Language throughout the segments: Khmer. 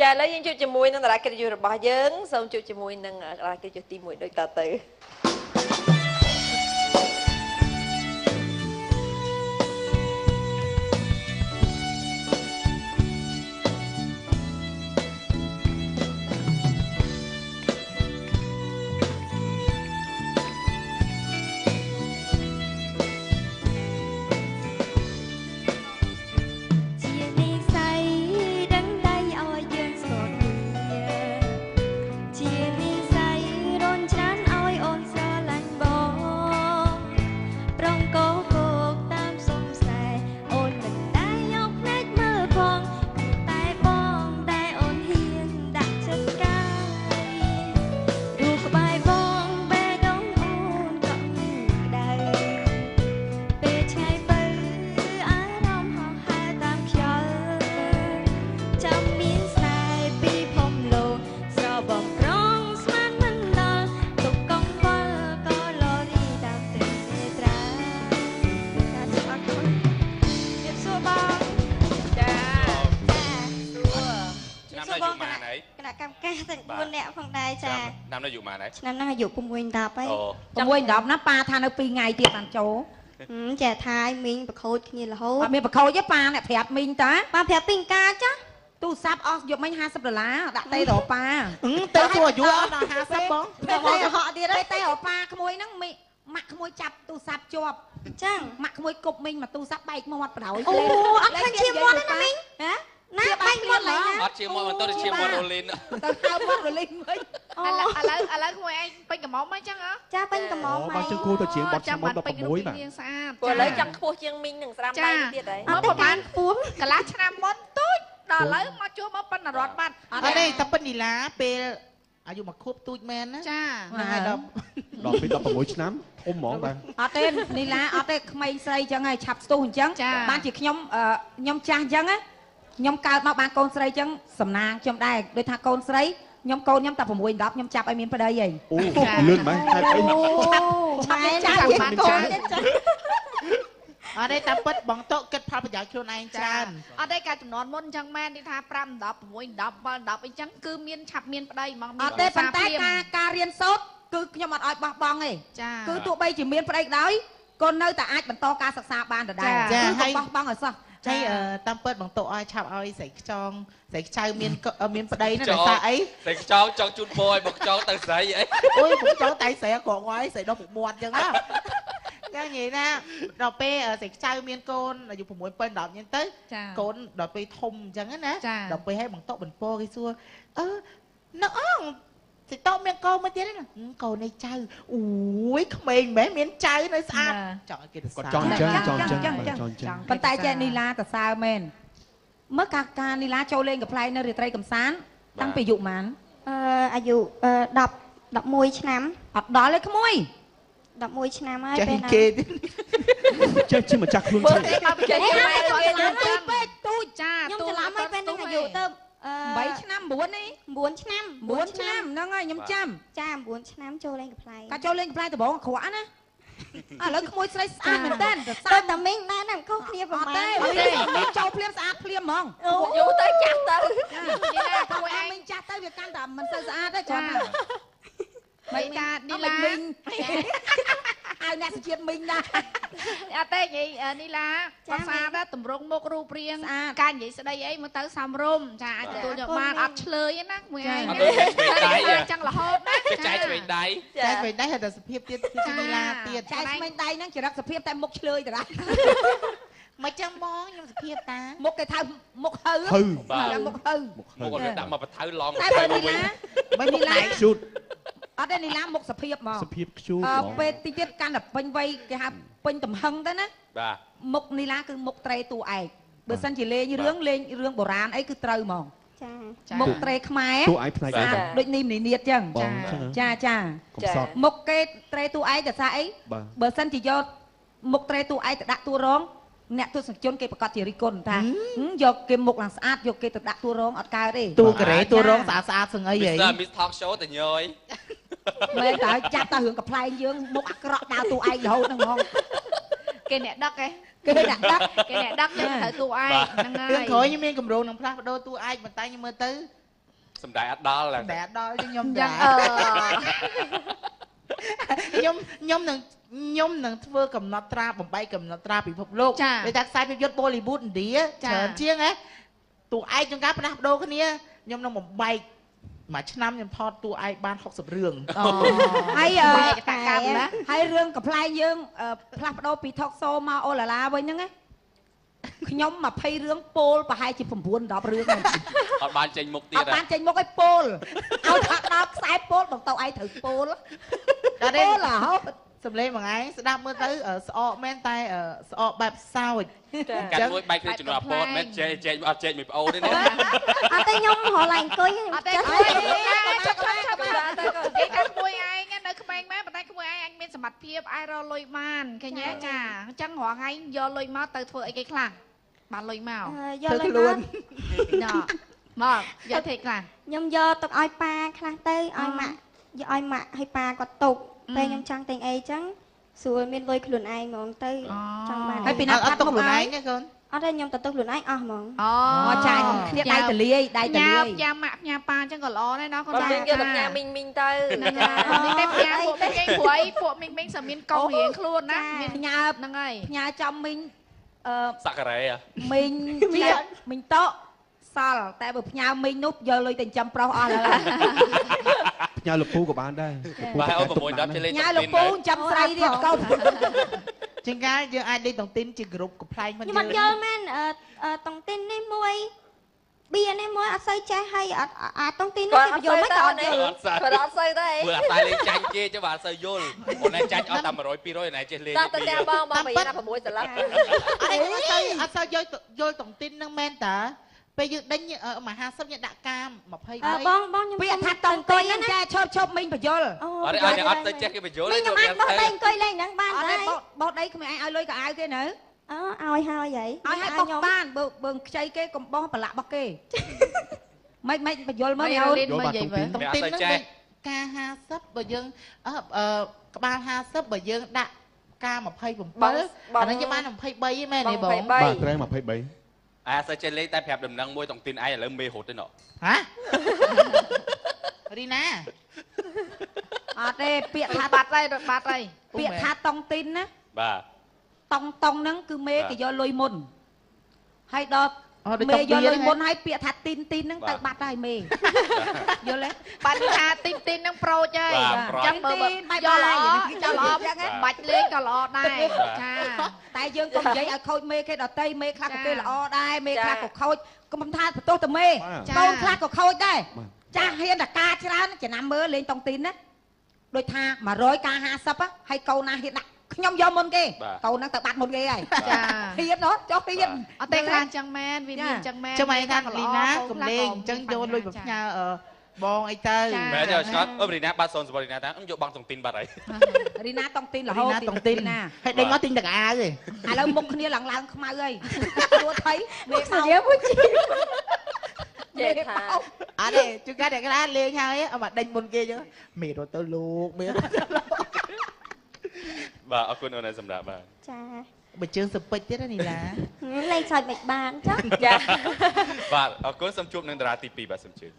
ចាឥឡូវយើងជួបជាមួយនឹងតារាកិត្តិយសរបស់យើងសូមជួបជាមួយនឹងតារាកិត្តិយសទី1ដូចតទៅnăm nay dụ mà này năm nay dụ cùng nguyên đập ấy cùng nguyên đập nó pa than ở pi ngày tiệc bàn chỗ chả thay mình bạc khôi như là hốt mình bạc khôi với pa này phẹt mình ta pa phẹt pin ca chứ tu sắp off dụ mấy $20 đặt tay đổ pa tới chùa dụ đó 50 bóng tay họ đi đấy tay ở pa cái môi nó mặc cái môi chập tu sắp chọp chăng mặc cái môi cục mình mà tu sắp bay một mặt đầu ô ăn khăn chiêm món đấy mình hả nát bay món lại hot chiêm món mình tôi chiêm món rolling tôi thao món rolling ấy lấy của anh pin cả món mấy chắc hả cha pin cả món mày chân cô tôi chiếm bọt món đập muối mà vừa lấy chặt khô chiên minh đừng làm tay tiệt đấy mất một bàn cuốn cả lá chanh món tối đỏ lấy mà chúa mất pin là rót bàn ở đây tập pin đi lá peอายุมาควบตูดแมนนะจ้าดอกเป็นดอกมุ้ยน้ำอมหมองไปเต้นนี่ละเต้นไม่ใส่จังไงฉับสตูนจังบ้านจีขยมจ้าจังอะยมเกิดมาบ้านโกนใส่จังสำนางจำได้โดยทางโกนใส่ยมโกนยมตับผมวิ่งดับยมจับไอ้เมียนไปได้ยังโอ้ลื่นไหมใช่ไปจับบ้านโกนở đây ta bớt bằng tốc kết phá bây giờ cho anh chan ở đây cả tụi non môn chẳng men đi tha pram đập mũi đập ấy chẳng cứ miên chập miên đây mà ở đây bàn tay ca riêng sốt cứ nhom mặt oi bọc bong này cứ tụi bay chỉ miên đây đói còn nơi ta ai bàn to ca sặc xa ban ở đây cứ bọc bong ở sao ใช่តាមពិតបងតោឲ្យឆាប់ឲ្យស្រីខ្ចងស្រីខ្ចៅមានប្តីណាដោយសារអីស្រីខ្ចងចង់ជូនពរឲ្យបងខ្ចងទៅស្រីអីអូយបងខ្ចងតែស្រីក៏ងាយស្រីដល់6មាត់អញ្ចឹងណាកាលនិយាយណាដល់ពេលស្រីខ្ចៅមានកូនអាយុ6 7 10អញ្ចឹងទៅកូនដល់ពេលធំអញ្ចឹងណាដល់ពេលឲ្យបងតោបន្តពរគេសួរនៅអងสิโตเมียงโกมาเตี้ยเลยนะโกในใจอุ้ยเขมรแม่เมียนใจในสะอาดจ่อกินสะอาดจ่อปันไตเจนีลาแต่ซาเมนเมื่อกาการนีลาโจเลงกับไพรในเรือไตรกำซานตั้งไปอยู่มันอายุดับมวยชนะอัดดอเลยขโมยดับมวยชนะไม่เป็นนะเจ้าชื่อมาจากลุงใช่ไม่ตู้จ้ายังจะล้ำไม่เป็นนะอายุเติม7 ឆ្នាំ 4នេះ4 ឆ្នាំហ្នឹងហើយខ្ញុំចាំចា4 ឆ្នាំចូលលេងកំ pl ៃកាចូលលេងកំ pl ៃដំបងអាក្រក់ណាឥឡូវក្មួយស្រីស្អាតមែនតើស្អាតតែមីងណាខុសគ្នាប្រហែលមីងចូលភ្លាមស្អាតភ្លាមហ្មងយូរទៅចាស់ទៅនេះណាក្មួយឯងមីងចាស់ទៅវាកាន់តែមិនសូវស្អាតទេគ្រាន់តែមិនតានេះឡាមីងឲ្យអ្នកសុជាតិមីងណាអត់ទេនិយាយនេះឡាភាសាដែរតម្រងមុខរូបរាងការនិយាយស្ដីអីមើលទៅសមរម្យចាអាចទទួលយកបានអត់ឆ្លើយណាមួយឯងចឹងរហូតណាចែកឆ្វេងដៃហើយតែសភាពទៀតគឺនេះឡាទៀតចែកឆ្វេងដៃហ្នឹងចរិតសភាពតែមុខឆ្លើយតារាមកចឹងបងខ្ញុំសភាពតាមុខគេថាមុខហៅមុខហៅមុខគាត់ដាក់មកបថៅឡងតែពេលនេះឡាមិននេះឡាជូតអត់ទេនីឡាមុខសភាពហ្មងសភាពខ្ជូតពេលទីទៀតកាន់តែពេញវ័យគេហៅពេញទំហឹងទៅណាបាទមុខនីឡាគឺមុខត្រេតួឯកបើសិនជាលេងរឿងបុរាណអីគឺត្រូវហ្មងចាមុខត្រេខ្មែរតួឯកផ្នែកដូចនីមនីតចឹងចាមុខគេត្រេតួឯកតែថាអីបើសិនជាយកមុខត្រេតួឯកទៅដាក់តួរងអ្នកទស្សនិកជនគេប្រកាសជារិះគន់ថាយកគេមុខឡើងស្អាតយកគេទៅដាក់តួរងអត់កើតទេតួការ៉េតួរងស្អាតស្ងអីហី Miss Talk Show តញយមែនតើចាប់តែរឿងកំ pl ែងយើងមុខអាក្រក់ដើរតួឯងរហូតហ្នឹងហ្មងគេអ្នកដឹកឯងគេដាក់គេអ្នកដឹកទៅតួឯងហ្នឹងហើយរឿងក្រោយខ្ញុំមានកម្រងនឹងផ្លាស់ប្ដូរតួឯងប៉ុន្តែខ្ញុំមើលទៅ សំដែងអត់ដល់ឡើង សំដែងអត់ដល់ជាខ្ញុំចាខ្ញុំនឹងធ្វើកំណត់ត្រាបំបីកំណត់ត្រាពិភពលោកដូចថាខ្សែភាពយន្ត Bollywood ឥណ្ឌាច្រើនជាងណាតួឯកក្នុងការផ្លាស់ប្ដូរគ្នាខ្ញុំនឹងបំបែកមួយឆ្នាំខ្ញុំថតតួឯកបាន60រឿងហើយហើយរឿងកំ pl ែងយើងផ្លាស់ប្ដូរពី talk show មកអូឡាឡាវិញហ្នឹងណាខ្ញុំ20រឿងពោលប្រហែលជា9 10រឿងហ្នឹងអត់បានចេញមុខទៀតអត់បានចេញមុខឲ្យពោលឲ្យថាដល់ខ្សែពោលបងតើឯងត្រូវពោលដល់ទេរហូតសំឡេងមួយថ្ងៃស្ដាប់មើលទៅស្អកមែនតែស្អកបែបសោចកាត់មួយបែកគ្នាជំនួសអពតមែនចេញអត់ចេញមួយប្អូនទេណាអត់ទេខ្ញុំរឡើងអង្គុយអត់ទេជួយចុកគេកាត់មួយឯងនៅក្មេងមែនប៉ុន្តែក្មួយឯងអញមានសមត្ថភាពអាចរកលុយបានឃើញទេចាអញ្ចឹងរងឯងយកលុយមកទៅធ្វើអីគេខ្លះបានលុយមកយកលុយខ្លួនមកយកទេខ្លះខ្ញុំយកទុកឲ្យប៉ាខ្លះទៅឲ្យម៉ាក់យកឲ្យម៉ាក់ឲ្យប៉ាគាត់ទុកពេលខ្ញុំចង់ទិញអីចឹងស្រួលមានលុយខ្លួនឯងហ្មងទៅចង់បានហើយពីណាអត់ទុកខ្លួនឯងទេកូនអត់ទេខ្ញុំទៅទុកខ្លួនឯងអស់ហ្មងអូចាគ្នាដៃតលាយញ៉ាំម៉ាក់ញ៉ាំប៉ាចឹងក៏ល្អដែរណោះគាត់យើងយកតែញ៉ាំមីងមីងទៅហ្នឹងហើយតែញ៉ាំពួកមីងឯងព្រួយពួកមីងមីងសមានកងរៀងខ្លួនណាមានញ៉ាបហ្នឹងហើយញ៉ាចំមីងសក្ការេមីងមីងតោសល់តែបើផ្ញើមីងនោះយកលុយទៅចិញ្ចឹមប្រុសអស់ហើយផ្ញើលពូក៏បានដែរបាទអូន6 10ចេះលេងញ៉ាលពូចិញ្ចឹមស្រីទៀតកូនជាងការយើងអាចលេងតុងទីនជាក្រុមកំ pl ែងមិនយើងខ្ញុំអត់យល់មែនតុងទីននេះមួយបៀនេះមួយអត់សូវចេះហើយអាតុងទីននេះគេយល់មិនក៏អត់យល់គាត់អត់សូវទេព្រោះអាតែលេងចាញ់គេចុះបាទអត់សូវយល់អូនឯងចាញ់អត់តែ100 200ណែចេះលេងតែតែបងបើយ៉ាងណា6ស្លាប់អត់សូវយល់តុងទីននឹងមែនតាពេលយើងដេញមហាសិបយើងដាក់កាម23បងខ្ញុំពាក្យថាតអង្គុយហ្នឹងចាឈប់មីងបញ្យលអត់អត់ទៅចេះគេបញ្យលទេខ្ញុំអត់បោះដីអង្គុយលេងហ្នឹងបានអត់បោះដីគ្មានឯងឲ្យលុយកៅអៅគេនៅឲ្យហើយហីឲ្យបោះបានបើខ្ចីគេកុំបោះប្រឡាក់របស់គេមិនបញ្យលមើលអូនលេងមើលយាយមើលតុងទីនហ្នឹងការ50បើយើងក្បាល50បើយើងដាក់ការ27អាហ្នឹងយើងបាន23មែនទេបងបាទត្រែង23អាសើចេះលេងតែប្រាប់ដំណឹងមួយតុងទីនឯងឥឡូវមេរត់ទេណោះហ៎រីណាអត់ទេពាក្យថាបាត់ហើយពាក្យថាតុងទីនណាបាទតុងហ្នឹងគឺមេគេយកលុយមុនហើយដល់មេយកលុយមុនហើយពាក្យថាទីនហ្នឹងទៅបាត់ហើយមេយល់ទេបញ្ហាទីនហ្នឹងប្រូចហើយអញ្ចឹងបើយកល្អចាំល្អបាច់លេងក៏ល្អដែរចាតែយើងកុំនិយាយឲ្យខូចមេគេដតីមេខ្លះក៏គេល្អដែរមេខ្លះក៏ខូចកុំថាបន្ទោសទៅមេកូនខ្លះក៏ខូចដែរចាស់ហ៊ានតការច្រើនចំណាំមើលលេងតុងទីនណាដូចថា100ការ50ហើយកូនណាហ៊ានដាក់ខ្ញុំយកមុនគេកូនហ្នឹងទៅបាត់មុនគេហើយចាហ៊ានចុះហ៊ានអត់ទេខ្លះអញ្ចឹងមែនវាមានអញ្ចឹងមែនចាំឯងថាលីណាកុំលេងអញ្ចឹងយកលុយមកផ្ញើបងអីទៅមែនយកស្កតរីណាបាត់សូនសបរីណាតាយកបងតុងទីនបាត់ហើយរីណាតុងទីនរហូតតុងទីនណាហើយដេញមកទិញតកាទេឥឡូវមុខគ្នាឡើងខ្មៅហើយព្រោះថៃមេខ្មៅមួយជីចេះថាអត់ទេជួនកាលតែខ្លះលេងហើយអត់មកដេញមុនគេចឹងមេរត់ទៅលោកមេបាទអរគុណអូនសម្រាប់បាទចាបើជើងសពេចទៀតនីឡាលេងសើចមិនបានចាចាបាទអរគុណសូមជួបនឹងតារាទី2បាទសូមជឿ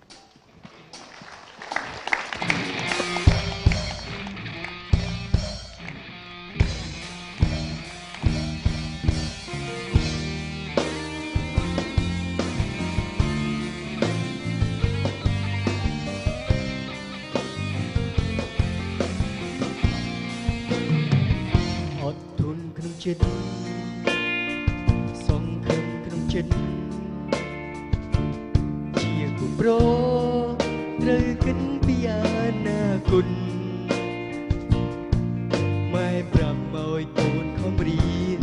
ចិត្តសង្ឃឹមក្នុងចិត្តជាគូប្រត្រូវគិតពីអនាគតម៉ែប្រាប់ឲ្យកូនខំរៀន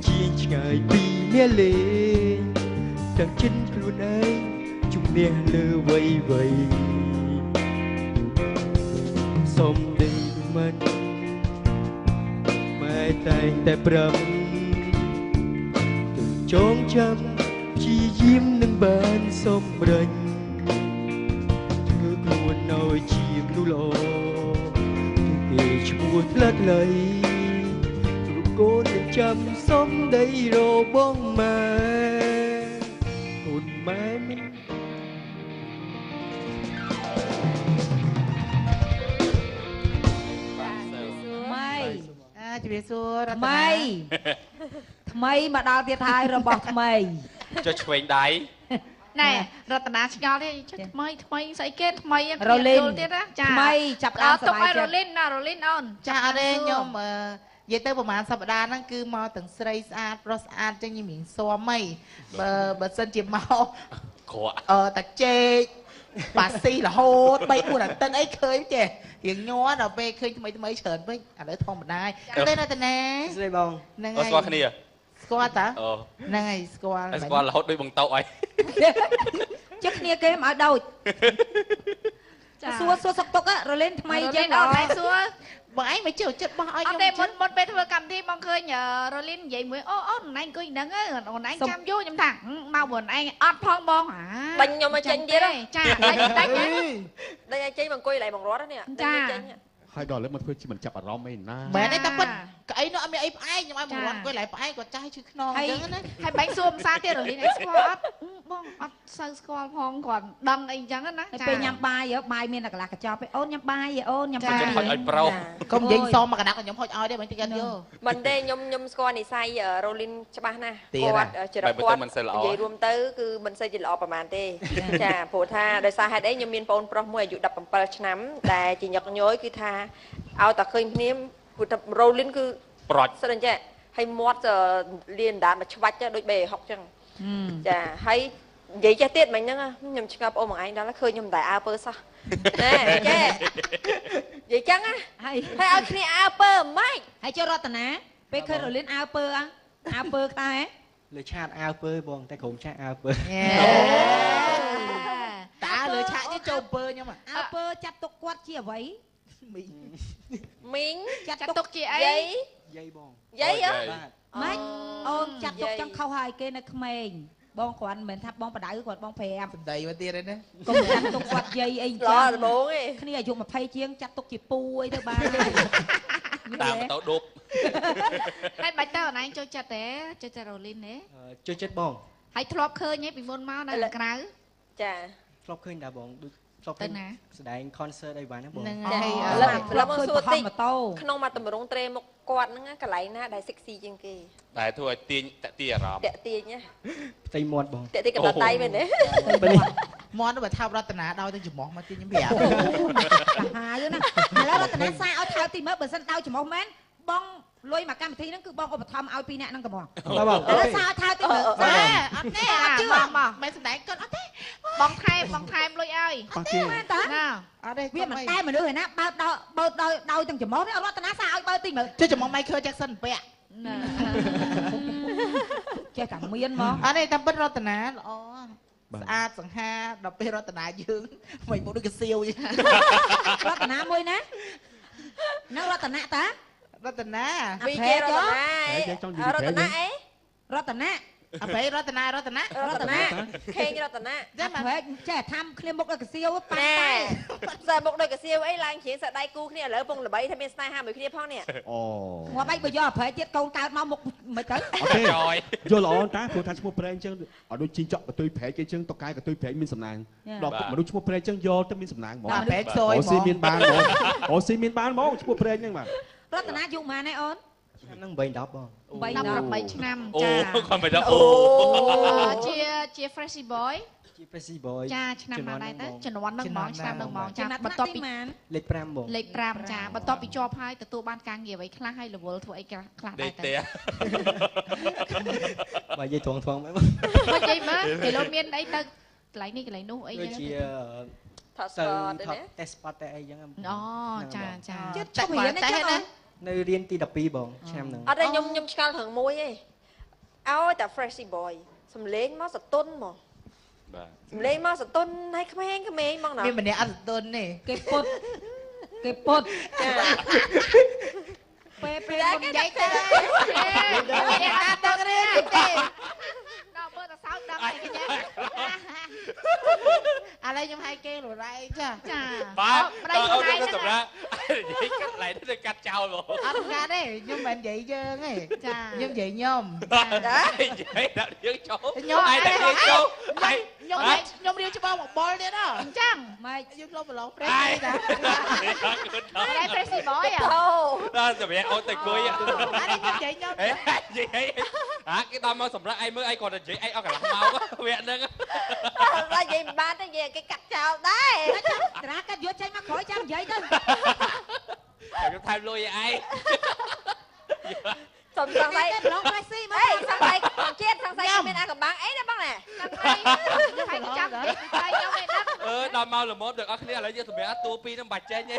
ជាឆ្ងាយពីអ្នកលេងទាំងចិត្តខ្លួនឯងជំនះលើវ័យសូមដេញមិនតែងតែប្រឹងទៅចងចាំជាយាមនឹងបានសម្រេចធ្វើខ្លួនឲ្យជាមនុស្សល្អគេឈ្មោះផ្លិតលៃរូបកូននឹងចាំសំដីរបងម៉ែកូនម៉ែមិន ជំរាបសួររតនា ថ្មីមកដល់ទៀតហើយរបស់ថ្មី ចុះឆ្វេងដៃ ណែរតនាឆ្ងល់ទេចុះថ្មីស្អីគេថ្មី រលីន ទៀតណាចា ថ្មីចាប់ដើមស ទុក ប្បាយ ឲ្យរ ចិត្ត លីនណារលីនអូន ចាអត់ទេខ្ញុំនិយាយទៅប្រហែលសប្តាហ៍ហ្នឹងគឺមកទាំងស្រីស្អាតប្រុសស្អាតចឹងញមីងស៊ាំហីបើសិនជាមក ក្រក់ តាចេកប៉ាស៊ីរហូត3 4អាទិត្យអីឃើញចេះរៀងញ័រដល់ពេលឃើញថ្មីច្រើនវិញឥឡូវធម្មតាទេរតនា ស្រីបង ហ្នឹង អូ ហើយ ស្គាល់គ្នា ស្គាល់តា អូ ហ្នឹងហើយស្គាល់ ស្គាល់រហូតដូចបង្តោអី ជឹកគ្នាគេមកឲ្យដូចសួរសុកទុករលីនថ្មី ចេ ចេ ះ ះ ដ ដល់ តែសួរ បងឯងមកចូលចិត្តបោះឲ្យ អ ខ្ញុំ ត់ទេមុនពេលធ្វើកម្មវិធីបងឃើញរលីននិយាយមួយអូនឯងអង្គុយហ្នឹងអូនឯងចាំយូរខ្ញុំថាមកបងឯងអត់ផងបង បាញ់ខ្ញុំមកចេញទៀត ចាដាច់ដេញឲ្យចេញមកអង្គុយកន្លែងបងរត់នេះ ចា ហើយដល់ឥឡូវមកធ្វើជាមិនចាប់អារម្មណ៍អីណា មែនទេតែពិតកៅអីនោះអត់មានអីផ្អែកខ្ញុំឲ្យមករត់អង្គុយឡៃផ្អែកគាត់ចាស់ឈឺខ្នងអញ្ចឹងណា ហើយបាញ់សួរភាសាទៀតរលីនឯងស្គាល់អត់បងអត់សូវស្គាល់ផងគាត់ដឹងអីអញ្ចឹងណា ពេលញ៉ាំបាយមានតែកន្លះកញ្ចប់ឯអូនញ៉ាំបាយអូនញ៉ាំបាយ ខ្ញុំហុចឲ្យប្រុស កុំនិយាយសមមកកណ្ដាប់ខ្ញុំហុចឲ្យទេមិនតិចគាត់យក មិនទេខ្ញុំស្គាល់និស័យរ៉ូលីនច្បាស់ណាស់ ទៀត គាត់ចរិត បែប គាត់ មិនសូវល្អ និយាយរួមទៅគឺមិនសូវជាល្អប្រហែលទេចាព្រោះថាដោយសារហេតុអីខ្ញុំមានបងប្រុសមួយអាយុ17ឆ្នាំដែលជាញឹកញយគឺថាឲ្យតែឃើញគ្នាព្រោះថារ៉ូលីនគឺ ប្រច ស្ដឹងចេះហើយមាត់លៀនដានមកឆ្វាច់ដូចបេហុកចឹងចាហើយនិយាយចេះទៀតមិញហ្នឹងខ្ញុំឆ្ងល់បងមកឯងដល់ឃើញខ្ញុំតែអើពើសោះណែចេះនិយាយចឹងណា ហើយ ហើយឲ្យគ្នាអើពើម៉េច ហើយចូលរតនាពេលឃើញរលីនអើពើខ្លាំងហ៎ លើឆាតអាវពើបងតែក្រុមឆាតអាវពើ តាលើឆាកនេះចូលអំពើខ្ញុំ អើពើចាត់ទុកគាត់ជាអ្វី មីង ចាត់ទុកជាអី យាយបង យាយហ៎ បាទ ម៉េចអូនចាត់ទុកចង់ខុសហើយគេនៅក្មេងបងគ្រាន់មិនមែនថាបងបដៅគាត់បង5 សំដីមកទៀតឯណា កុំចាត់ទុកគាត់យាយអី ល្អ ចឹង ដំបងឯង គ្នាអាយុ20ជាងចាត់ទុកជាពូអីទៅបាន តាមទៅដប់ ហើយបាច់ទៅអូនឯងចូលចិត្តទេចូលចិត្តរលីនទេ ជួយចិត្តបង ហើយធ្លាប់ឃើញឯងពីមុនមកនៅក្រៅ ចា ធ្លាប់ឃើញដែរបងដូចធ្លាប់ឃើញស្ដែង concert អីបានណាបង ហ្នឹងហើចាយ ឥឡូវមកសួរតិច ម៉ូតូ ក្នុងមកតម្រងត្រេមុខគាត់ហ្នឹងកន្លែងណាដែល sexy ជាងគេ តែធ្វើឲ្យទាញតាក់ទាអារម្មណ៍ តាក់ទាញណា ផ្ទៃមាត់បង តាក់ទាញកណ្ដាលដៃមែនទេ មន់បើថារតនាដល់ទៅច្រមុះមកទៀតខ្ញុំប្រាប់ សាហាវណាឥឡូវរតនាសាឲ្យថើទីមើលបើសិនដៅច្រមុះមែនបងលុយមកកម្មវិធីហ្នឹងគឺបងឧបត្ថម្ភឲ្យ2នាក់ហ្នឹងក៏មក បាទបង ឥឡូវសាឲ្យថើទីមើល អត់ទេអត់ជឿមកមិនសំដែងគាត់អត់ទេ បងថែមលុយឲ្យ ប៉ះគេ មែនតា ណា អត់ទេ វាមិនតែមនុស្សឯណាបើដោយទាំងច្រមុះនេះរតនាសាឲ្យបើទីមើល ចុះច្រមុះ Michael Jackson ពាក់ ចេះតែមានមក អត់ទេតាមពិតរតនាល្អស្អាតសង្ហាដល់ពេលរតនាយើងមិនមកដូចកសៀវ រតនាមួយណានៅរតនាតា រតនា ពីគេរតនារតនាអី រតនា អបេរតនា រតនាខេងរតនា តែប្រហែលចេះថាឃ្លៀមមុខដល់កសៀវប៉ា ណែ តែ សើមុខដូចកសៀវអីឡើងជ្រៀងសដៃគូគ្នាឥឡូវពងល្បីថាមានស្នេហាមួយគ្នាផងនេះ អូ ងាប់ឯងបើយកអប្រែទៀតកូនកើតមកមុខមិនទៅ អត់ទេ ចយ យល់ល្អតាព្រោះថាឈ្មោះប្រេងអញ្ចឹងអត់ដូចជីងចក់កតុយប្រែកគេអញ្ចឹងតកែកតុយប្រែកមានសំណាងដល់មនុស្សឈ្មោះប្រេងអញ្ចឹងយកទៅមានសំណាងហ្មង ដល់ពេកសយ អូ ហ្ម ស៊ី ង មានបានហ្មងអូស៊ីមានបានហ្មងឈ្មោះប្រេងហ្នឹងបាទ រតនាយុម៉ានឯអូន ឆ្នាំហ្នឹង8 10បង 18ឆ្នាំ អូ ចា គាត់មិនដឹង អូ ជា Freshy Boy ជា Pressy Boy ចាឆ្នាំណាដែរទៅជំនាន់ហ្នឹងហ្មងឆ្នាំហ្នឹងហ្មងចា បន្ បន្ ទា ទា ប់ ប់ ពី ពី ម៉ាន លេខ5បង លេខ5ចាបន្ទាប់ពីជាប់ហើយទទួលបានការងារអ្វីខ្លះហើយរវល់ធ្វើអីខ្លះ ដេ ដែរ ក ទៅ ទេ បើនិយាយត្រង់ៗមែនបង មកនិយាយមើលគេលោកមានអីទៅកន្លែងនេះកន្លែងនោះអី ដូច ចឹង ជា ថតស្ ទៅ ពតទេ ថត ណា test spot តែអីចឹង អូចាចា ចិត្តឈប់រៀនទេចឹងអូន នៅរៀនទី12បងឆ្នាំហ្នឹង អត់ទេខ្ញុំឆ្ងល់រឿងមួយឯងឲ្យតែ Freshy Boy សំលេងមកសតុនមក បាទ សំលេងមកសតុនហើយក្មេងមកណា មានម្នាក់អត់ទន់ទេ គេពុតចាពេលខ្ញុំនិយាយទៅ គេអត់ដឹងរឿងទេ ដល់មើលតែសោកដល់អីគេចឹង ឥឡូវខ្ញុំឲ្យគេរ៉ៃចា ចា បាទ ប្តីខ្លួនឯង ទៅសម្រាប់និយាយកាត់ឡៃទៅកាត់ចោលបង អត់កាត់ទេខ្ញុំមិននិយាយយើងទេ ចា ខ្ញុំនិយាយខ្ញុំ និយាយដាក់យើងចូល ខ្ញុំ ឯងដាក់យើងចូលឯង ខ្ញុំរៀនច្បាស់មកបលទៀតហ៎អញ្ចឹងម៉េចយើងលុបប្រឡងព្រេងតាតែព្រេងស៊ីបយដល់សម្រាប់អូនទៅគួយអានេះខ្ញុំនិយាយខ្ញុំនិយាយគេដល់មកសម្រាប់ឯងមើលឯងគាត់ទៅនិយាយឯងអស់កន្លះម៉ោងវាហ្នឹងតែនិយាយមិនបានទេនិយាយគេកាត់ចោលដែរតារាកាត់យកចេញមកក្រោយចាំនិយាយទៅខ្ញុំថែមលុយឯងសុំសង្ស័យប្រឡងផ្លែស៊ីមើលសង្ស័យជាតិសង្ស័យមានអាកំបាំងអីណាបងណែសង្ស័យថៃចាប់និយាយពីថៃខ្ញុំឯដឹងដល់មកល្មមទាំងអស់គ្នាឥឡូវយើងសម្រាប់តួពីរនឹងបាច់ចេញទេ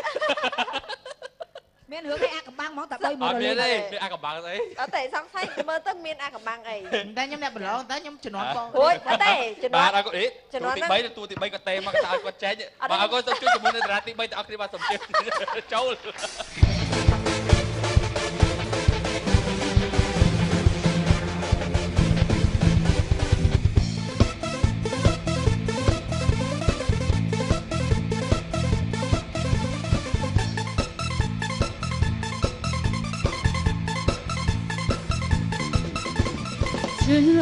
មានរឿងឯអាកំបាំងហ្មងតែ3ម៉ូតមានទេមានអាកំបាំងអីអត់ទេសង្ស័យមើលទៅមានអាកំបាំងអីតែខ្ញុំអ្នកប្រឡងតែខ្ញុំជំនាន់បងអូយតែជំនាន់បាទអរគុណជំនាន់ទី3ទៅតួទី3គាត់ទេមកគាត់ឲ្យគាត់ចេញបាទអរគុណសូមជួយជាមួយនឹងតារាទី3ទាំងអស់គ្នាបាទសូមជឿចូល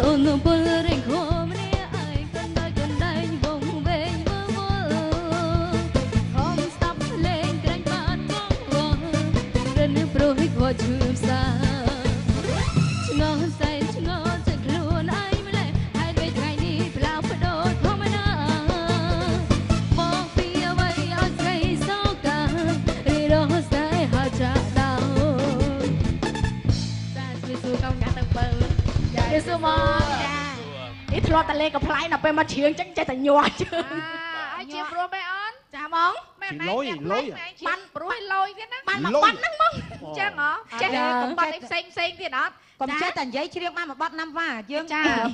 អូនពលរែងខំនេះឯងកណ្ដាច់បងវែងមើលខំស្ដាប់លេងក្រាញ់បាត់បងរនព្រោះគាត់ឈឺផ្សាឆ្ងល់សែនឆ្ងល់ចិត្តខ្លួនឯងម្លេះហើយពេលថ្ងៃនេះផ្លាស់ប្ដូរធម្មតាមកពីអ្វីឲ្យស្រីសោការីរស់ស្ដាយហើយចាក់ដោសាស្វីស៊ូកោងកាទៅបើយេស៊ូមកនេះធ្លាប់តែលេងកំ pl ដល់ពេលមកច្រៀងចឹងចេះតែញ័រជើងឲ្យជាព្រោះបែអូនចាហ្មងមែនឯងបានព្រោះលយទៀតណាបានមកបាត់ហ្នឹងហ្មងចឹងហ៎ចេះកំបាត់អីផ្សេងទៀតអត់កុំចេះតែនិយាយច្រៀងបានមកបាត់ណាំវ៉ាយើង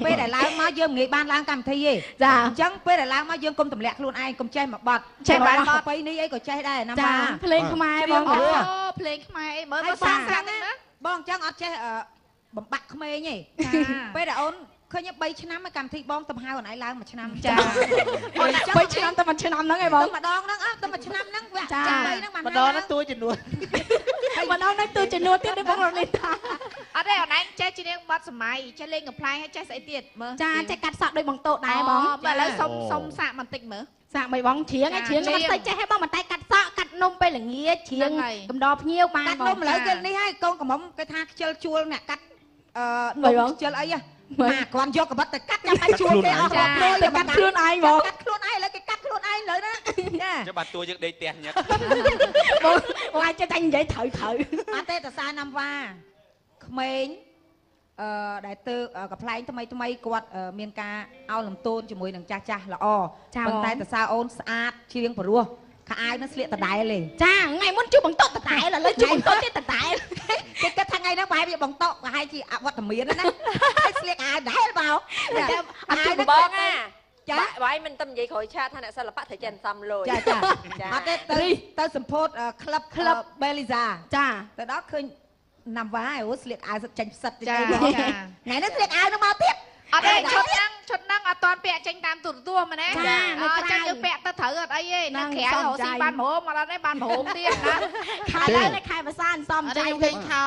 ពេលដែលឡើងមកយើងមិនងាយបានឡើងកម្មវិធីទេចាអញ្ចឹងពេលដែលឡើងមកយើងកុំទម្លាក់ខ្លួនឯងកុំចេះមកបាត់ចេះបានប្រពៃនេះអីក៏ចេះដែរណាម៉ាភ្លេងខ្មែរបងអូភ្លេងខ្មែរអីមើលមកសាសាណាបងអញ្ចឹងអត់ចេះបំបាក់ក្មេងទេពេលដែលអូនឃើញ3ឆ្នាំហើយកម្មវិធីបងទៅហៅអូនឯងឡើង1ឆ្នាំចា3ឆ្នាំទៅ1ឆ្នាំហ្នឹងឯងបងម្ដងហ្នឹងទៅ1ឆ្នាំហ្នឹងវាចា3ហ្នឹងបានម្ដងហ្នឹងតួចំនួនហើយម្ដងហ្នឹងតួចំនួនទៀតទេបងរនេះថាអត់ទេអូនឯងចេះច្រៀងបទសម័យចេះលេងកំ pl ហើយចេះស្អីទៀតមើលចាចេះកាត់សក់ដូចបងតោដែរបងឥឡូវសុំសាកបន្តិចមើលសាកមិនបងច្រៀងច្រៀងមិនទៅចេះឲ្យបងមិនតែកាត់សក់កាត់នំពេលល្ងាចច្រៀងកំដរភ្ញៀវបានកាត់នំឥឡូវគេនេះហើយកូនកំមុំគេថាខ្ជិលជួលអ្នកកាត់នំខ្ជិលអីហ៎មកគាត់យកកបិតទៅកាត់ចាំបាច់ជួលគេអស់ចាទៅកាត់ខ្លួនឯងបងកាត់ខ្លួនឯងឥឡូវគេកាត់ខ្លួនឯងលើណាចាចាំបាត់តួយើងដេកផ្ទះញ៉ាំបងអាចចេះតែនិយាយត្រូវអត់ទេតសាណាំវ៉ាក្មេងដែលទៅកំ pl ថ្មីគាត់មានការឲ្យលំទោនជាមួយនឹងចាស់ល្អប៉ុន្តែតសាអូនស្អាតច្រៀងព្រោះខោអាវនឹងស្លៀកដដែលទេចាថ្ងៃមុនជួយបង្កក់ដដែលឥឡូវជួយបង្កក់ទៀតដដែលគេគិតថាថ្ងៃហ្នឹងប្រហែលវាបង្កក់ប្រហែលជាអវត្តមានណាស្លៀកអាវដដែលបងអាវបងណាចាបាយមិនទៅនិយាយក្រោយឆាតថាអ្នកសិល្បៈត្រូវចេះសំលុយចាអត់ទេទៅសម្ពោធក្លឹប Beliza ចាទៅដល់ឃើញណាំវ៉ាអូស្លៀកអាវចាញ់ផ្សិតតិចអីបងថ្ងៃនេះស្លៀកអាវនឹងមកទៀតអត់ទេឈុតហ្នឹងអត់តាន់ពាក់ចេញតាមទូរទស្សន៍មែនទេអញ្ចឹងយើងពាក់ទៅត្រូវអត់អីទេនៅក្រៅរកស៊ីបានប្រហូមអត់ទេបានប្រហូមទៀតណាខែឡើងខែភាសាសំចៃឃើញខោ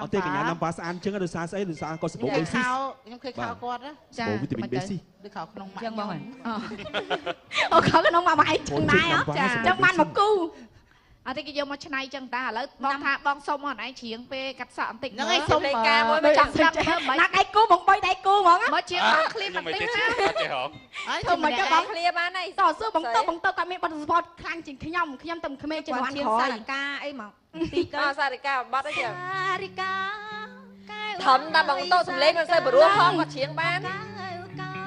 អត់ទេកញ្ញាណាំប៉ាស្អាតអញ្ចឹងដោយសារស្អីដោយសារគាត់សបោបេស៊ីខ្ញុំឃើញខោគាត់ចាវីតាមីន B ស៊ីដូចខោក្នុងម៉ាក់អញ្ចឹងបងអូខោក្នុងម៉ាក់ឯងចឹងដែរចាចឹងបានមកគូអត់ទេគេយកមកឆ្នៃចឹងតាឥឡូវបងថាបងសុំអូនឯងច្រៀងពេលកាត់សក់បន្តិចហ្នឹងឯងសុំលេខការមួយមកចាំស្ដាប់មើលមិនណាដៃគូបង3ដៃគូហ្មងមកច្រៀងបងឃ្លីបបន្តិចណាអត់ទេហងហើយធ្វើមិនចឹងបងឃ្លីបបានហើយតោះសួរបងតគាត់មានបទសពតខ្លាំងជាងខ្ញុំទៅក្មេងជំនាន់ក្រោយសារិកាអីហ្មងទីទៅសារិកាបត់អីចឹងសារិកាធំតែបងតសំលេងមិនសូវព្រោះផងគាត់ច្រៀងបាន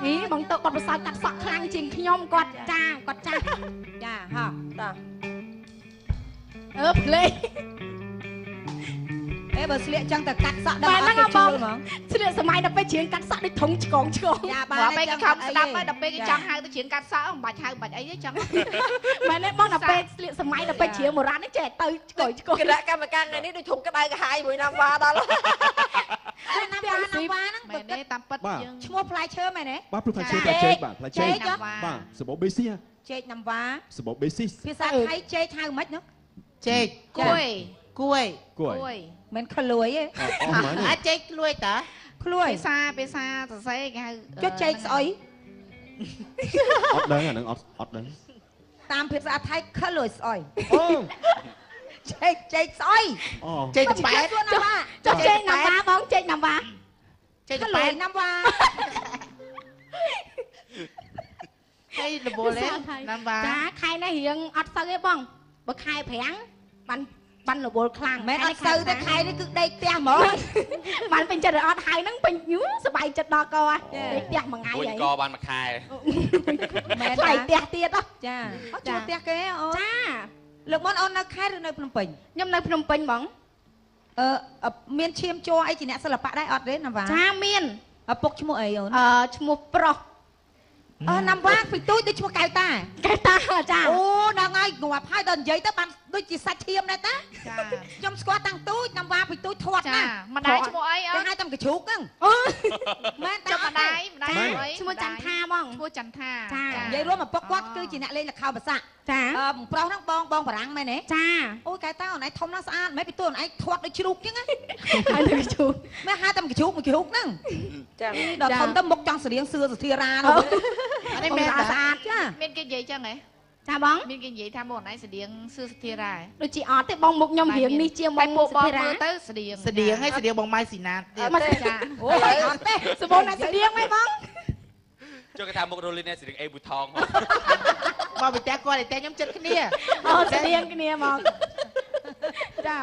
នេះបងតគាត់ប្រសើរកាត់សក់ខ្លាំងជាងខ្ញុំគាត់ចាហ៎តាភ្លេងបើស្លៀកចឹងទៅកាត់សក់ដល់អត់គេជួលហ្មងស្លៀកសម័យដល់ពេលច្រៀងកាត់សក់ដូចធំឆ្កងយ៉ាបានពេលគេខំស្ដាប់ហើយដល់ពេលគេចង់ហៅទៅច្រៀងកាត់សក់មិនបាច់ហៅបាច់អីទេចឹងមែនទេបងដល់ពេលស្លៀកសម័យដល់ពេលច្រៀងបុរាណនេះចេះទៅឆ្កយគណៈកម្មការថ្ងៃនេះដូចធំក្តៅកាហាយមួយណាំវ៉ាដល់ណាំវ៉ាហ្នឹងមែនទេតាមពិតយើងឈ្មោះផ្លែឈើមែនទេបាទផ្លែឈើបាទចេកបាទផ្លែចេកបាទសបោបេស៊ីចេកណាំវ៉ាសបោបេស៊ីភាសាថៃចេកហៅមិនហ្នឹងចេកគួយមិនក្លួយទេអាចចេកក្លួយតាក្លួយភាសាសរសេរគេហៅចុះចេកស្អុយ អត់ដឹងអាហ្នឹងអត់ដឹងតាមភាសាថៃខលួយស្អុយអូចេកស្អុយចេកបែបចុះចេកណាំវ៉ាបងចេកណាំវ៉ាចេកបែបណាំវ៉ាហើយលបលេណាំវ៉ាចាខែនេះរៀងអត់សូវទេបងបើខែប្រាំងបានលបលខ្លាំងមែនអត់សូវទេខែនេះគឺដេកផ្ទះហ្មងបានពេញចិត្តអត់ហើយហ្នឹងពេញសប្បាយចិត្តដល់កដេកផ្ទះមួយថ្ងៃហើយកបានមួយខែមែនថ្លៃផ្ទះទៀតចាអត់ចូលផ្ទះគេអូចាលោកមុនអូននៅខេត្តឬនៅភ្នំពេញខ្ញុំនៅភ្នំពេញបងមានឈាមជ័រអីជាអ្នកសិល្បៈដែរអត់ទេណាវ៉ាចាមានឪពុកឈ្មោះអីអូនឈ្មោះប្រុសណាំវ៉ាពីទូចដូចឈ្មោះកៅតាចាអូដល់ហើយងាប់ហើយដល់និយាយទៅបានដូចជាសាច់ឈាមដែរតាចាខ្ញុំស្គាល់តាំងទូចណាំវ៉ាពីទូចធាត់ណាម្ដាយឈ្មោះអីគេហៅតាំងកជ្រូកហ្នឹងមែនចាំម្ដាយឈ្មោះចន្ទថាបងឈ្មោះចន្ទថាចានិយាយរួមឪពុកគាត់គឺជាអ្នកលេងល្ខោនបាសាក់ចាប្រុសហ្នឹងបងបារាំងមែនទេចាអូយកែតាអូនឯងធំណាស់ស្អាតមិនពីតួអូនឯងធាត់ដូចជ្រូកចឹងណាហើយទៅជ្រូកមែនហៅតាំងកជ្រូកហ្នឹងចាដល់ធំទៅមុខចង់សរៀងសឿសធារានោះនេះមែនស្អាតចាមានគេនិយាយចឹងហ៎ចាបងមានគេនិយាយថាមកអូនឯងស្តៀងសឿសធារាដូចជាអត់ទេបងមុខខ្ញុំរៀងនេះជាងបងសធារាទៅស្តៀងហើយស្តៀងបងម៉ៃស៊ីណាទៀតចាអូយអត់ទេសបងណាស្តៀងហ៎បងចុះគេថាមុខរលីននេះស្តៀងអេប៊ូថងមកពីផ្ទះគាត់តែខ្ញុំចិត្តគ្នាស្តៀងគ្នាមកចា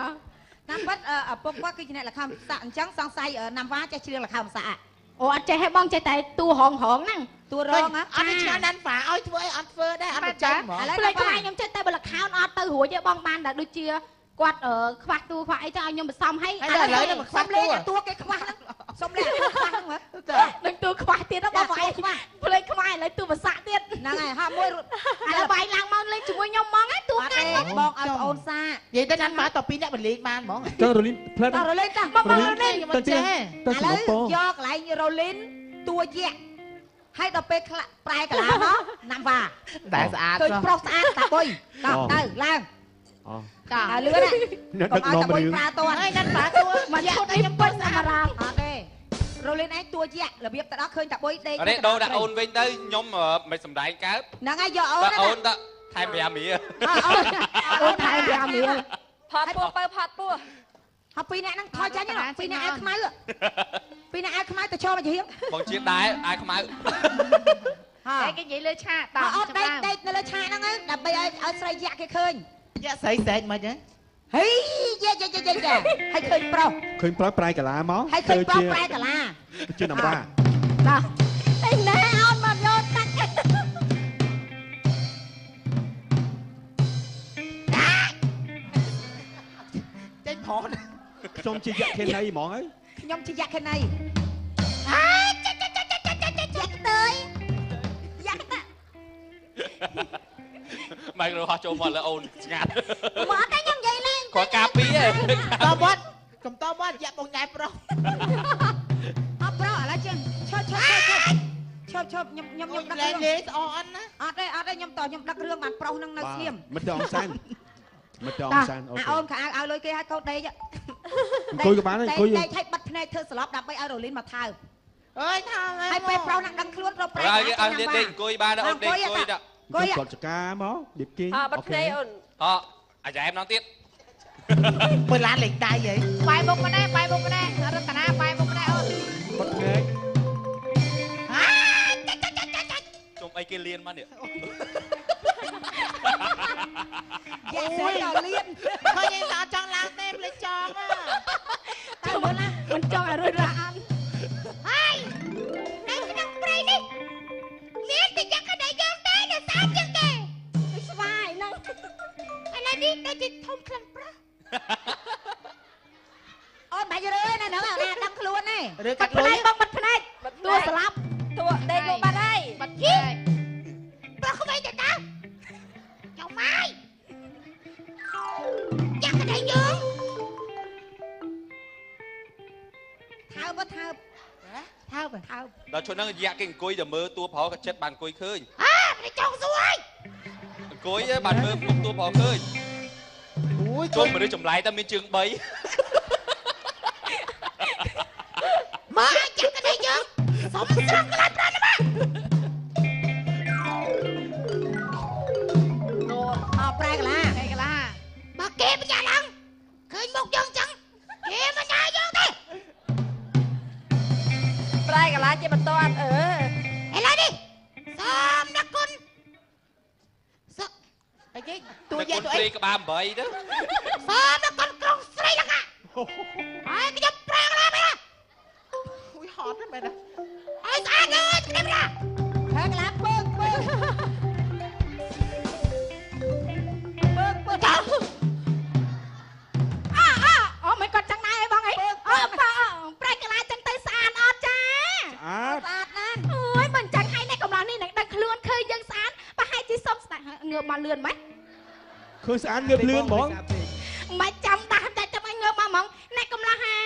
តាមពិតឪពុកគាត់គឺជាអ្នកល្ខោនបាសាក់អញ្ចឹងសង្ស័យណាំវ៉ាចេះច្រៀងល្ខោនបាសាក់អូអត់ចេះទេបងចេះតែតួរងហ្នឹងតួរងអត់ឆ្ងាយណាន់ហ្វាឲ្យធ្វើអីអត់ធ្វើដែរអត់ចាំហ្មងឥឡូវខ្មែរខ្ញុំចេះតែបើល្ខោនអត់ទៅរួចទេបងបានតែដូចជាគាត់ខ្វះតួខ្វះអីទៅឲ្យខ្ញុំបន្សំឲ្យឥឡូវនេះមិនខ្វះតួគេខ្វះហ្នឹងសុំលេតួខ្វះហ្នឹងមើលនឹងតួខ្វះទៀតបងបងឯងខ្វះភ្លេចខ្មែរឥឡូវតួភាសាទៀតហ្នឹងហើយហាមួយឥឡូវបាយឡើងមកលេងជាមួយខ្ញុំហ្មងតួកាត់បងឲ្យបងអូនសានិយាយទៅណាន់មកត2នាក់បលេងបានហ្មងចុះរលីនផ្លែរលីនតាបងរលីនខ្ញុំចេះឥឡូវយកកន្លែងរលីនតួយៈហើយដល់ពេលប្រែកាឡាមកណាំវ៉ាតែស្អាតឃើញប្រុសស្អាតតាបុយទៅឡើងចាលឿនណាដឹកនាំរឿងប្រាតហើយណាត់ប្រាតមកឈុតខ្ញុំពេញអារ៉ាមអត់ទេរលីនឯងតួយៈរបៀបទៅដល់ឃើញតាបុយដេកនេះដូរដាក់អូនវិញទៅខ្ញុំមិនសំដែងកើតហ្នឹងហើយយកអូនអូនទៅថែម5រៀលអូនថែម5រៀលផាត់ពោះបើផាត់ពោះហើយពីរអ្នកហ្នឹងថយចាញ់ហ្នឹងពីរអ្នកអាវខ្មៅពីរអ្នកអាវខ្មៅទៅឈរមកជារៀងបងជាដែរអាវខ្មៅតែគេនិយាយលើឆាកតោះអត់ដេកនៅលើឆាកហ្នឹងដើម្បីឲ្យស្រីយៈគេឃើញយៈស្រីស្រែកមិនហ៎ហេយៈហើយឃើញប្រុសប្រែកាឡាមកហើយឃើញប្រុសប្រែកាឡាជាណាំវ៉ាបាទឯណែអូនមកយកតាក់ចេញផងខ្ញុំជាយៈខេណីហ្មងហើយខ្ញុំជាយៈខេណីចាយៈទៅយៈតាម៉ែរហោះចូលមកលើអូនស្ងាត់មកតែខ្ញុំនិយាយលេងគាត់ការពីហ៎តបត់កុំតបត់យៈបងញ៉ែប្រុសអត់ប្រុសឥឡូវចឹងឈប់ខ្ញុំដឹករឿងលេងស្អអន់ណាអត់ទេខ្ញុំដឹករឿងបានប្រុសនឹងនៅស្ងៀមមិនទៅអង្សានអូនខោអាវឲ្យលុយគេឲ្យកូនដេកអង្គុយក៏បានអង្គុយដេកឲ្យបិទភ្នែកធ្វើស្លប់ដើម្បីឲ្យរលីនមកថើបអើយថើបហើយពេលប្រុសនឹងដឹងខ្លួនរកប្រែឲ្យដេកអង្គុយបានអូនដេកអង្គុយគាត់ចកាមកឌីបគេបិទភ្នែកអូនអាយ៉ែមណងទៀតមើលឡានលេងដៃហីបាយមុខម្នាក់រតនាបាយមុខម្នាក់អូនបិទភ្នែកជុំអីគេលៀនមកនេះយ៉ាស្រីដល់លៀនឃើញឯងអត់ចង់ឡើងទេភ្លេចចង់តែមើលណាមិនចង់ឲ្យរួចរាអានហើយនៅក្នុងព្រៃនេះមានតែយ៉ាងក្តីយកតែនៅសាច់ជាងគេស្វាយហ្នឹងឥឡូវនេះដូចជាធំខ្លាំងប្រុសអូនបាច់រើណាហ្នឹងណាដឹងខ្លួនទេរើកាត់លុយបងបិទភ្នែកតួស្លាប់តួដេកលោកបាត់ហើយបិទភ្នែកប្រុសក្មេងទៅដល់ចៅម៉ាយយ៉ាងក្តីយើងថើបដល់ជួយហ្នឹងរយៈគេអង្គុយតែមើលតួប្រុសក៏ចិត្តបានអង្គុយឃើញមិនចង់សួរហើយអង្គុយបានមើលមុខតួប្រុសឃើញអូយជុំមនុស្សចម្លែកតែមានជើង3មកចាក់ក្តីយើងសុំស្រង់ក្លាត់ប្រាណមក អីគេទួយទៅអី ព្រីក្បាល8ទៅអត់ដល់ក្រុងស្រីហ្នឹងហើយខ្ញុំប្រាំងណាស់មែនអូយហត់មែនអើយស្អាតអើយខ្ញុំណាខាងឡាពើអូមិនគាត់ចឹងដែរបងអីប្រែកន្លែងចឹងទៅស្អាតអត់ចាស្អាតណាស់អូយមិនចឹងហើយនេះកំឡុងនេះនឹងដឹងខ្លួនឃើញយើងស្អាតប្រហែលជាសុំស្ដាប់ងើបមកលឿនម៉េចឃើញស្អាតងើបលឿនហ្មងមិនចាំដាស់តែចាំឲ្យងើបមកហ្មងអ្នកកំឡោះហា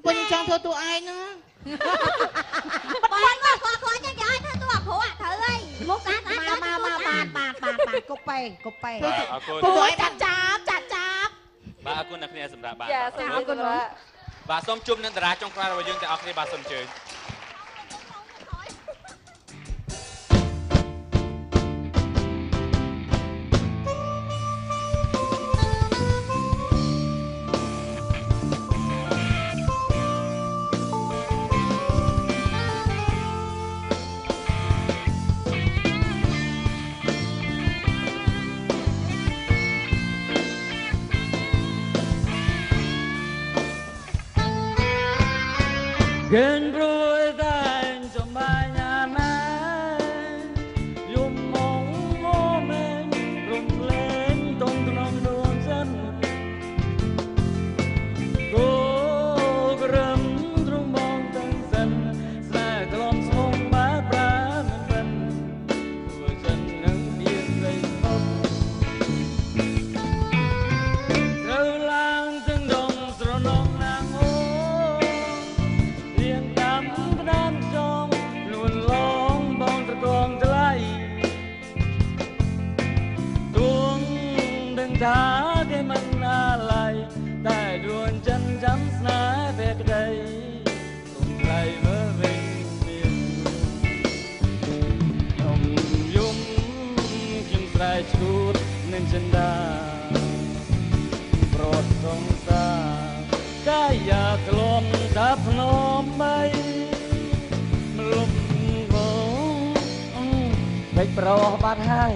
ពុញចង់ធ្វើតួឯងហ្នឹងបាត់មកគាត់ចឹងគេឲ្យធ្វើតួព្រោះអត់ត្រូវអីមុខស្អាតមកបាទកុបពេអរគុណពួកឲ្យចាប់បាទអរគុណអ្នកគ្នាសម្រាប់បាទចាអរគុណបាទសូមជុំនឹងតារាចុងក្រោយរបស់យើងទាំងអស់គ្នាបាទសូមអញ្ជើញGen rồi tay cho mai nhà mai Dùng mong ngô men rung lên trong lòng đường dân Cô gërëm trong bóng tân dân Lại thòm xong bá bá mình vân Vừa chân nâng biên gây khóc Râu lang từng đồng sổ nông nàng hô Đã cái mình lại tại ruộng chân chấm sná về đây cùng lại mơ vinh miền nhom yum kim trai chút nên chân đà bọt sông xa cái giặc lom đáp nôm bay lum vô bạch pro bát hai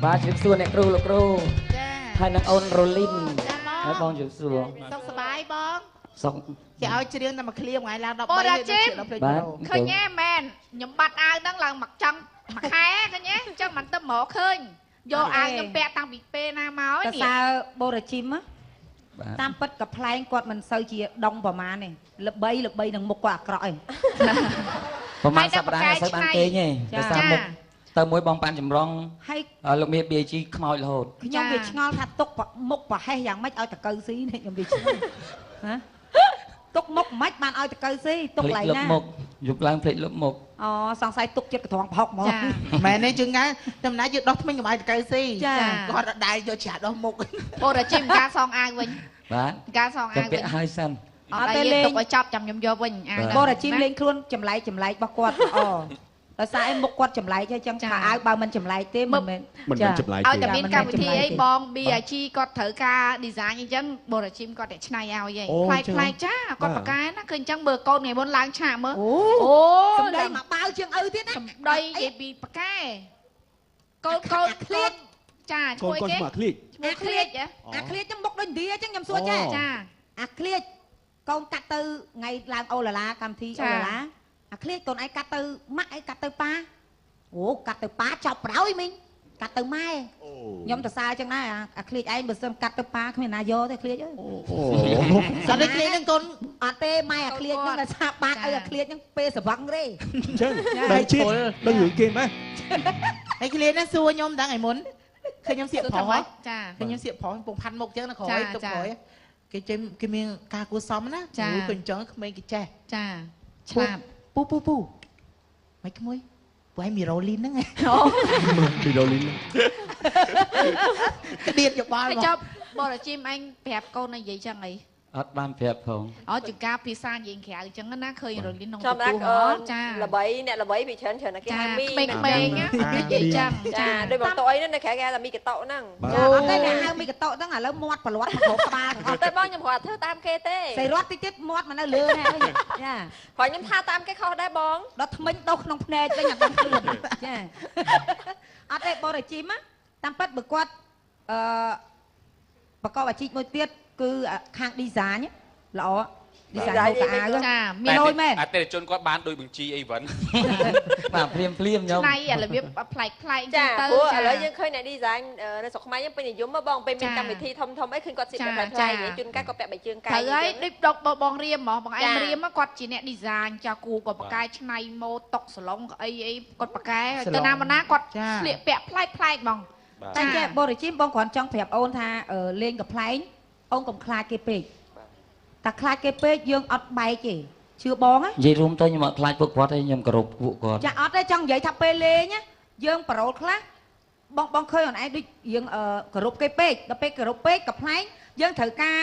បាទជិះសួរអ្នកគ្រូលោកគ្រូចាហើយនឹងអូនរ៉ូលីនហើយបងជិះសួរសុខសប្បាយបងសុខគេឲ្យច្រៀងតែមួយឃ្លៀងថ្ងៃឡើង13បាទឃើញទេមែនខ្ញុំបាត់អាវហ្នឹងឡើងមកចង់មួយខែឃើញទេអញ្ចឹងមិនទៅមកឃើញយកអាវខ្ញុំពាក់តាំងពីពេលណាមកនេះតើសើបូរ៉ាជីមតាមពិតក៏ផ្លែងគាត់មិនសូវជាដុងប្រមាណទេល្បីនឹងមុខគាត់អាក្រក់ឯងប្រហែលសប្តាហ៍សូវបានគេងទេតែតាមមុខទៅមួយបងប៉ាន់ចម្រងហើយលោកមេប៊ីជីខ្មោចរហូតខ្ញុំវាឆ្ងល់ថាទុកមុខប្រហែសយ៉ាងម៉េចឲ្យតកៅស៊ីនេះខ្ញុំវាឆ្ងល់ហ៎ទុកមុខមិនបានឲ្យតកៅស៊ីទុកឡើងណាមុខយប់ឡើងភ្លេចលុបមុខអូសង្ស័យទុកចិត្តកត្រងប្រហុកហ្មងមែនទេជើងណាតំណាយកដោះថ្មិញកុំឲ្យតកៅស៊ីគាត់អត់ដែរយកច្រាដោះមុខអូរ៉ាជីមការសងអាវវិញបាទការសងអាវវិញពាក់ឲ្យសិនអត់ទេទុកឲ្យចប់ចាំខ្ញុំយកវិញបូរ៉ាជីមលេងខ្លួនចម្លែករបស់គាត់អូដោយសារឯមុខគាត់ចម្លែកហើយចឹងថាអាវបើមិនចម្លែកទេមិនមែនចម្លែកទេឲ្យតែមានកម្មវិធីអីបង BIG គាត់ត្រូវការ design អញ្ចឹងបូរ៉ាជីមគាត់តែឆ្នៃឲ្យហីប្លែកចាគាត់បកកែណាគឺអញ្ចឹងមើលកូនថ្ងៃមុនឡើងឆាកមើលអូសំដីមកបាវជាងឪទៀតណាសំដីនិយាយពីបកកែកូនឃ្លៀតចាឈ្មោះគេឈ្មោះឃ្លៀតអាឃ្លៀតហ្នឹងមុខដូចឥណ្ឌាអញ្ចឹងខ្ញុំសួរចាអាឃ្លៀតកូនកាត់ទៅថ្ងៃឡើងអូឡាឡាកម្មវិធីអូឡាឡាអាឃ្លៀតកូនឯងកាត់ទៅម៉ាក់ឯងកាត់ទៅប៉ាអូកាត់ទៅប៉ាចប់ប្រោយមីងកាត់ទៅម៉ែខ្ញុំទៅសើចឹងដែរអាឃ្លៀតឯងបើសិនកាត់ទៅប៉ាគ្មានណាយកទេឃ្លៀតអើយអូសាត់ឃ្លៀតហ្នឹងកូនអត់ទេម៉ែអាឃ្លៀតហ្នឹងតែថាបាក់ឲ្យអាឃ្លៀតហ្នឹងពេលសវឹងទេអញ្ចឹងដល់ជាតិដល់រឿងគេម៉េះហើយឃ្លៀតហ្នឹងសួរខ្ញុំតាំងឯមុនឃើញខ្ញុំសៀកប្រុសចាឃើញខ្ញុំសៀកប្រុសពងផាន់មុខចឹងណាក្រោយទៅក្រោយគេមានការគួសមណាគឺអញ្ចឹងក្មេងគេចេះចាឆ្លាតពូមិនក្មួយពួកឯងមីរ៉ូលីនហ្នឹងមីរ៉ូលីនក្តៀតយោបល់មកចប់បរជីមអញប្រាប់កូននិយាយចឹងអី អត់បានប្រាប់ផងអូជាការភាសានិយាយក្រៅអញ្ចឹងណាឃើញរលីនក្នុងទូចាល្បីអ្នកល្បីពីច្រើនគេហៅមីក្មេងៗណានិយាយចឹងចាដូចបងតអីហ្នឹងនៅក្រៅគេហៅមីកតោហ្នឹងចាអត់ទេគេហៅមីកតោហ្នឹងឥឡូវមាត់ប្រឡាត់មកក្បាលអត់ទេបងខ្ញុំគ្រាន់ធ្វើតាមគេទេស្រីរត់តិចទៀតមាត់មកនៅលើណាចាព្រោះខ្ញុំថាតាមគេខុសដែរបងដល់ថ្មិញដុសក្នុងភ្នែកវិញអត់ដឹងខ្លួនចាអត់ទេបរិជីមតាមពិតបើគាត់ប្រកបអាជីពមួយទៀតគឺខាង design ល្អ design ហូបកៅអៅចាមានលុយមែនអតិថិជនគាត់បានដូចបញ្ជីអីវិញបាទភ្លាមខ្ញុំឆ្នៃរបៀបប្លែកចាព្រោះឥឡូវយើងឃើញអ្នក design នៅស្រុកខ្មែរយើងពេញនិយមមកបងពេលមានកម្មវិធីធំអីឃើញគាត់ស្លៀកបែបប្លែកជួនកាលគាត់ពាក់បែបជើងកែត្រូវហើយដូចដកបងរៀមហ្មងបងឯងរៀមគាត់ជាអ្នក design ចាគូគាត់បកែឆ្នៃម៉ូដតុកសាឡុងអីគាត់បកែទៅណាមកណាគាត់ស្លៀកពាក់ប្លែកហ្មងតែចេះបរិជីមបងគ្រាន់ចង់ប្រាប់អូនថាលេងកំ pl ែងអូនកុំខ្លាចគេពេកតែខ្លាចគេពេកយើងអត់បែកទេជឿបងណានិយាយរួមទៅខ្ញុំអត់ខ្លាចពួកគាត់ទេខ្ញុំគោរពពួកគាត់ចាអត់ទេចង់និយាយថាពេលលេងណាយើងប្រូលខ្លះបងឃើញអូនឯងដូចយើងគោរពគេពេកដល់ពេលគោរពពេកកំ pl ែងយើងត្រូវការ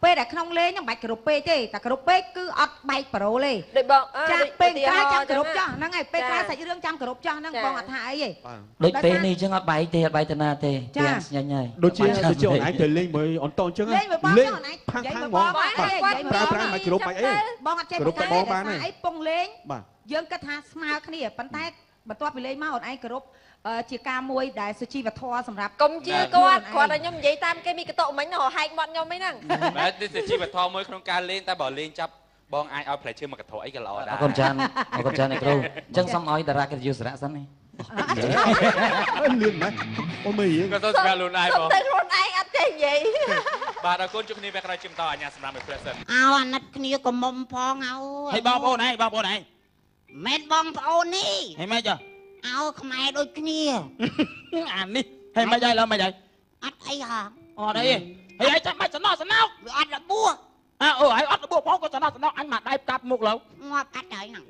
ពេលដែលក្នុងលេងហ្នឹងមិនបាច់គោរពពេកទេតែគោរពពេកគឺអត់បែកប្រូលទេដូចបងចាពេលខ្លះចាំគោរពចាស់ហ្នឹងហើយពេលខ្លះសាច់រឿងចាំគោរពចាស់ហ្នឹងបងអត់ថាអីទេដូចពេលនេះអញ្ចឹងអត់បែកទេអត់បែកទៅណាទេទាំងស្ញាញ់ហើយដូចជាអូនឯងទៅលេងមួយអន្តអញ្ចឹងលេងមួយបងអូនឯងផាំងបងប្រើមកគោរពអីបងអត់ចេះគោរពបងបានអីពងលេងយើងគិតថាស្មើគ្នាប៉ុន្តែបន្ទាប់ពីលេងមកអូនឯងគោរពជាការមួយដែលសុជីវធម៌សម្រាប់កុំជឿគាត់គាត់ឲ្យខ្ញុំនិយាយតាមគេមីកតោមិញហៅហែកមាត់ខ្ញុំអីហ្នឹងបាទនេះសុជីវធម៌មួយក្នុងការលេងតែបើលេងចាប់បងអាចឲ្យផ្លែឈើមកកធអីក៏ល្អដែរអរគុណចានអរគុណចានឯគ្រូអញ្ចឹងសូមឲ្យតារាកិត្តិយសសារៈសិននេះលឿនម៉េចអូមើលយើងក៏ទៅស្គាល់ខ្លួនឯងបងទៅខ្លួនឯងអត់ចេះនិយាយបាទអរគុណជួបគ្នាពេលក្រោយជិះតអញ្ញាសម្រាប់ព្រះសិនអោអាណិតគ្នាកុំមុំផងអោហើយបងប្អូនឯងមិនបងប្អូននេះហីម៉េចអោខ្មែរដូចគ្នាអានេះហីម៉េចហើយឡើយម៉េចហើយអត់អីហ៎អត់អីហីឯងចាំបាច់សំណោវាអត់របួសអូហើយអត់របួសផងក៏សំណោអញមកដៃកាប់មុខឡើយងាប់កាត់ហើយហ្នឹង